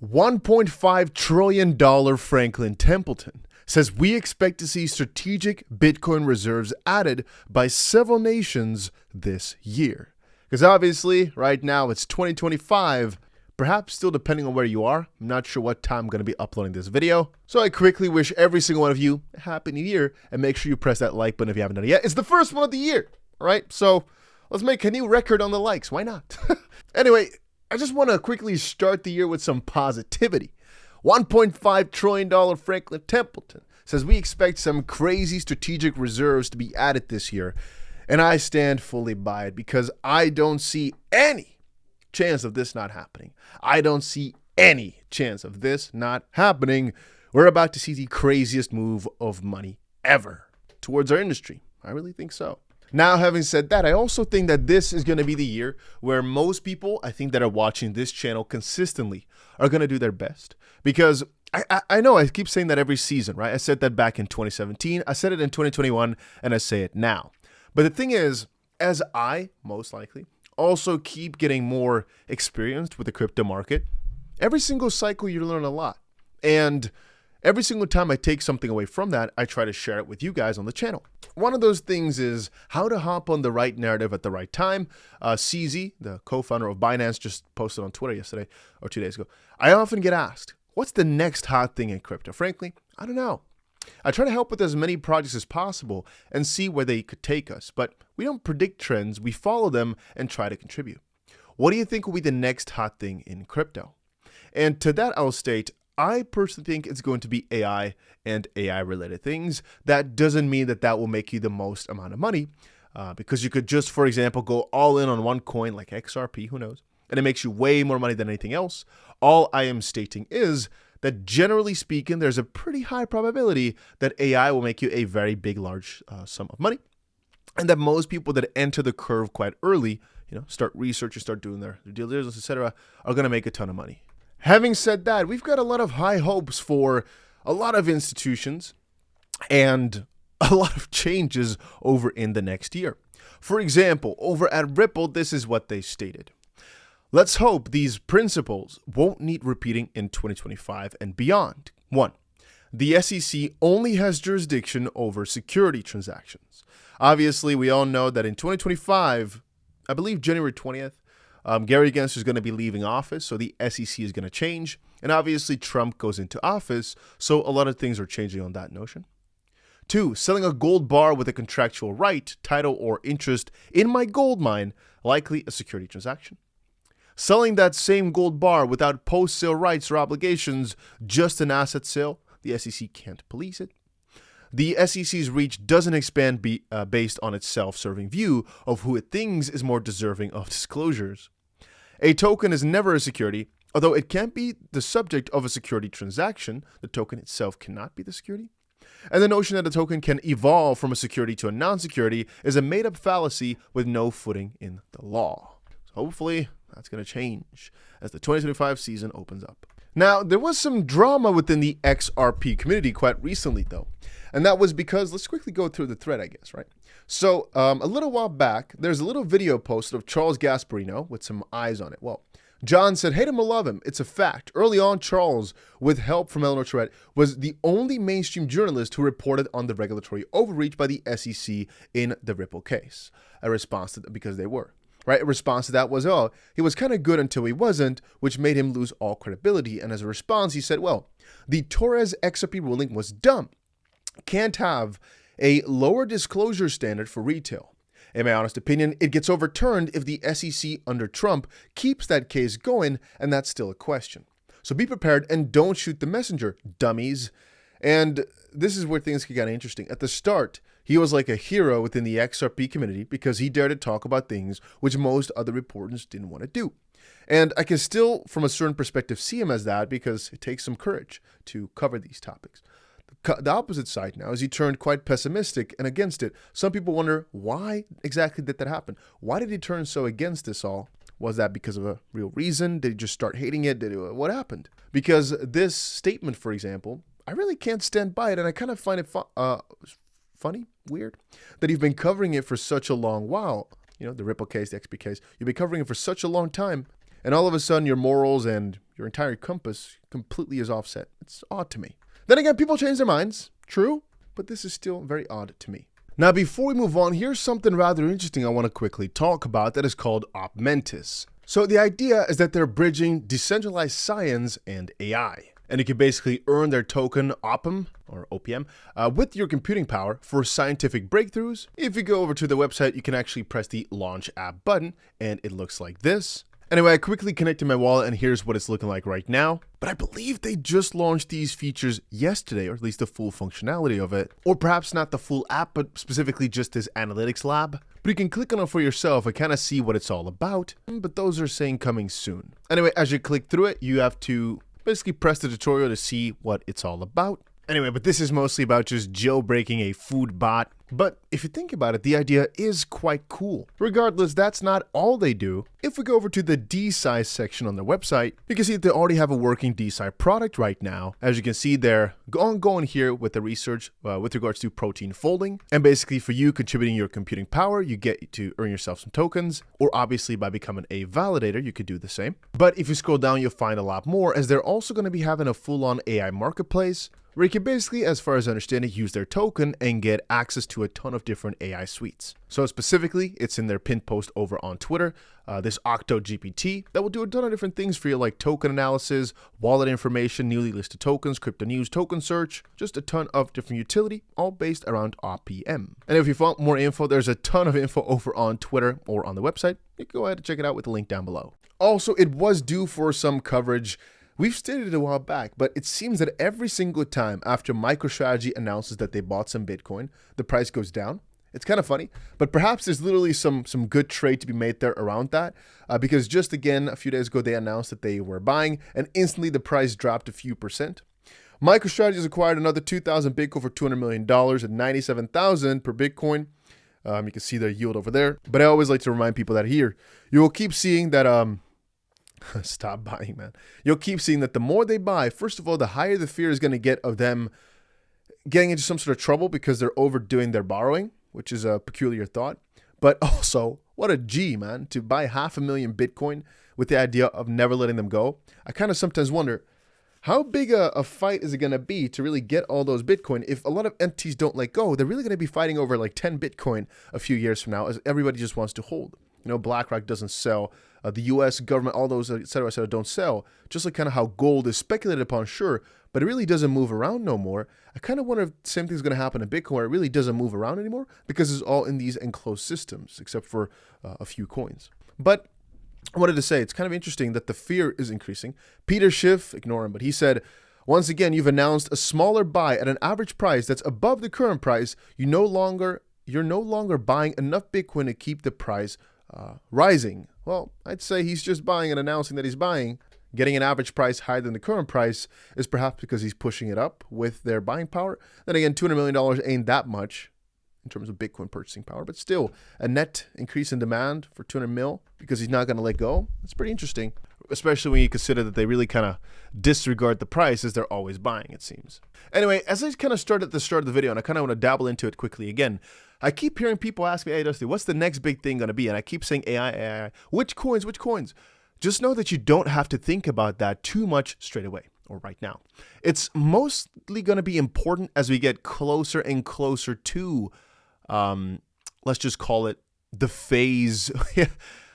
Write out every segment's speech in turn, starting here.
$1.5 trillion Franklin Templeton says we expect to see strategic Bitcoin reserves added by several nations this year. Because obviously, right now it's 2025, perhaps still depending on where you are. I'm not sure what time I'm going to be uploading this video. So I quickly wish every single one of you a Happy New Year, and make sure you press that like button if you haven't done it yet. It's the first one of the year, all right? So let's make a new record on the likes. Why not? Anyway, I just want to quickly start the year with some positivity. $1.5 trillion Franklin Templeton says we expect some crazy strategic reserves to be added this year. And I stand fully by it because I don't see any chance of this not happening. I don't see any chance of this not happening. We're about to see the craziest move of money ever towards our industry. I really think so. Now, having said that, I also think that this is going to be the year where most people, I think, that are watching this channel consistently are going to do their best. Because I know I keep saying that every season, right? I said that back in 2017, I said it in 2021, and I say it now. But the thing is, as I, most likely, also keep getting more experienced with the crypto market, every single cycle you learn a lot. And every single time I take something away from that, I try to share it with you guys on the channel. One of those things is how to hop on the right narrative at the right time. 𝗕𝗓, the co-founder of Binance, just posted on Twitter yesterday or 2 days ago. I often get asked, what's the next hot thing in crypto? Frankly, I don't know. I try to help with as many projects as possible and see where they could take us, but we don't predict trends, we follow them and try to contribute. What do you think will be the next hot thing in crypto? And to that I'll state, I personally think it's going to be AI and AI related things. That doesn't mean that that will make you the most amount of money because you could just, for example, go all in on one coin like XRP, who knows, and it makes you way more money than anything else. All I am stating is that generally speaking, there's a pretty high probability that AI will make you a very big, large sum of money. And that most people that enter the curve quite early, start researching, start doing their due diligence, etc., are going to make a ton of money. Having said that, we've got a lot of high hopes for a lot of institutions and a lot of changes over in the next year. For example, over at Ripple, this is what they stated. Let's hope these principles won't need repeating in 2025 and beyond. 1. The SEC only has jurisdiction over security transactions. Obviously, we all know that in 2025, I believe January 20th, Gary Gensler is going to be leaving office, so the SEC is going to change. And obviously, Trump goes into office, so a lot of things are changing on that notion. 2. Selling a gold bar with a contractual right, title, or interest in my gold mine, likely a security transaction. Selling that same gold bar without post-sale rights or obligations, just an asset sale, the SEC can't police it. The SEC's reach doesn't expand based on its self-serving view of who it thinks is more deserving of disclosures. A token is never a security, although it can be the subject of a security transaction. The token itself cannot be the security. And the notion that a token can evolve from a security to a non-security is a made-up fallacy with no footing in the law. So hopefully, that's going to change as the 2025 season opens up. Now, there was some drama within the XRP community quite recently, though. And that was because, let's quickly go through the thread, I guess, right? So, a little while back, there's a little video posted of Charles Gasparino with some eyes on it. Well, John said, hate him or love him, it's a fact. Early on, Charles, with help from 𝗲𝗏𝗏𝗏, was the only mainstream journalist who reported on the regulatory overreach by the SEC in the Ripple case. A response to that, because they were. Right? A response to that was, oh, he was kind of good until he wasn't, which made him lose all credibility. And as a response, he said, well, the Torres XRP ruling was dumb. Can't have a lower disclosure standard for retail. In my honest opinion, it gets overturned if the SEC under Trump keeps that case going, and that's still a question. So be prepared and don't shoot the messenger, dummies. And this is where things get kind of interesting. At the start, he was like a hero within the XRP community because he dared to talk about things which most other reporters didn't want to do. And I can still, from a certain perspective, see him as that because it takes some courage to cover these topics. The opposite side now is he turned quite pessimistic and against it. Some people wonder, why exactly did that happen? Why did he turn so against this all? Was that because of a real reason? Did he just start hating it? What happened? Because this statement, for example, I really can't stand by it, and I kind of find it funny, weird, that you've been covering it for such a long while. The Ripple case, the XP case, you've been covering it for such a long time, and all of a sudden your morals and your entire compass completely is offset. It's odd to me. Then again, people change their minds, true, but this is still very odd to me. Now, before we move on, here's something rather interesting I want to quickly talk about that is called OpMentis. So the idea is that they're bridging decentralized science and AI. And you can basically earn their token OPM or OPM with your computing power for scientific breakthroughs. If you go over to the website, you can actually press the launch app button and it looks like this. Anyway, I quickly connected my wallet and here's what it's looking like right now. But I believe they just launched these features yesterday, or at least the full functionality of it. Or perhaps not the full app, but specifically just this analytics lab. But you can click on it for yourself and kind of see what it's all about. But those are saying coming soon. Anyway, as you click through it, you have to basically press the tutorial to see what it's all about. Anyway, but this is mostly about just jailbreaking a food bot. But if you think about it, the idea is quite cool. Regardless, that's not all they do. If we go over to the DeSci section on their website, you can see that they already have a working DeSci product right now. As you can see, they're ongoing here with the research with regards to protein folding. And basically for you contributing your computing power, you get to earn yourself some tokens, or obviously by becoming a validator, you could do the same. But if you scroll down, you'll find a lot more, as they're also going to be having a full-on AI marketplace, where you can basically, as far as I understand it, use their token and get access to a ton of different AI suites. So specifically, it's in their pinned post over on Twitter, this OctoGPT that will do a ton of different things for you, like token analysis, wallet information, newly listed tokens, crypto news, token search, just a ton of different utility, all based around OPM. And if you want more info, there's a ton of info over on Twitter or on the website. You can go ahead and check it out with the link down below. Also, it was due for some coverage. We've stated it a while back, but it seems that every single time after MicroStrategy announces that they bought some Bitcoin, the price goes down. It's kind of funny, but perhaps there's literally some good trade to be made there around that, because just again, a few days ago, they announced that they were buying, and instantly the price dropped a few percent. MicroStrategy has acquired another 2,000 Bitcoin for $200 million at 97,000 per Bitcoin. You can see their yield over there, but I always like to remind people that here, you will keep seeing that stop buying, man. You'll keep seeing that the more they buy, first of all, the higher the fear is going to get of them getting into some sort of trouble because they're overdoing their borrowing, which is a peculiar thought. But also, what a G, man, to buy 500,000 Bitcoin with the idea of never letting them go. I kind of sometimes wonder, how big a fight is it going to be to really get all those Bitcoin? If a lot of entities don't let go, they're really going to be fighting over like 10 Bitcoin a few years from now, as everybody just wants to hold. You know, BlackRock doesn't sell. The U.S. government, all those, et cetera, don't sell. Just like kind of how gold is speculated upon, sure, but it really doesn't move around no more. I kind of wonder if the same thing's going to happen in Bitcoin, where it really doesn't move around anymore because it's all in these enclosed systems, except for a few coins. But I wanted to say, it's kind of interesting that the fear is increasing. Peter Schiff, ignore him, but he said, once again, you've announced a smaller buy at an average price that's above the current price. You're no longer buying enough Bitcoin to keep the price rising. Well, I'd say he's just buying and announcing that he's buying. Getting an average price higher than the current price is perhaps because he's pushing it up with their buying power. Then again, $200 million ain't that much in terms of Bitcoin purchasing power, but still a net increase in demand for 200 mil because he's not going to let go. It's pretty interesting, especially when you consider that they really kind of disregard the price as they're always buying, it seems. Anyway, as I kind of started at the start of the video, and I kind of want to dabble into it quickly again, I keep hearing people ask me, hey, Dusty, what's the next big thing going to be? And I keep saying AI. Which coins? Just know that you don't have to think about that too much straight away or right now. It's mostly going to be important as we get closer and closer to, let's just call it the phase.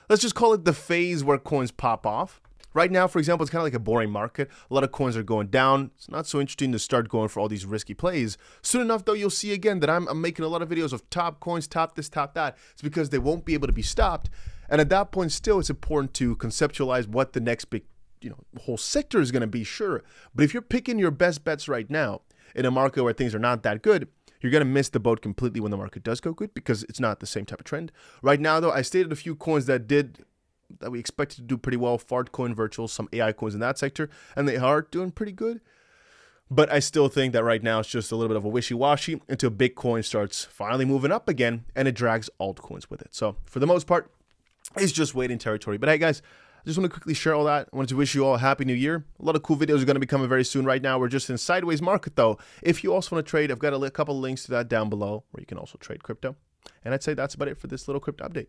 Let's just call it the phase where coins pop off. Right now, for example, it's kind of like a boring market. A lot of coins are going down. It's not so interesting to start going for all these risky plays. Soon enough, though, you'll see again that I'm making a lot of videos of top coins, top this, top that. It's because they won't be able to be stopped. And at that point, still, it's important to conceptualize what the next big, whole sector is going to be, sure. But if you're picking your best bets right now in a market where things are not that good, you're going to miss the boat completely when the market does go good because it's not the same type of trend. Right now, though, I stated a few coins that we expected to do pretty well, Fartcoin, Virtual, some AI coins in that sector, and they are doing pretty good. But I still think that right now it's just a little bit of a wishy-washy until Bitcoin starts finally moving up again and it drags altcoins with it. So for the most part, it's just waiting territory. But hey, guys, I just want to quickly share all that. I wanted to wish you all a happy new year. A lot of cool videos are going to be coming very soon. Right now, we're just in sideways market, though. If you also want to trade, I've got a couple of links to that down below where you can also trade crypto. And I'd say that's about it for this little crypto update.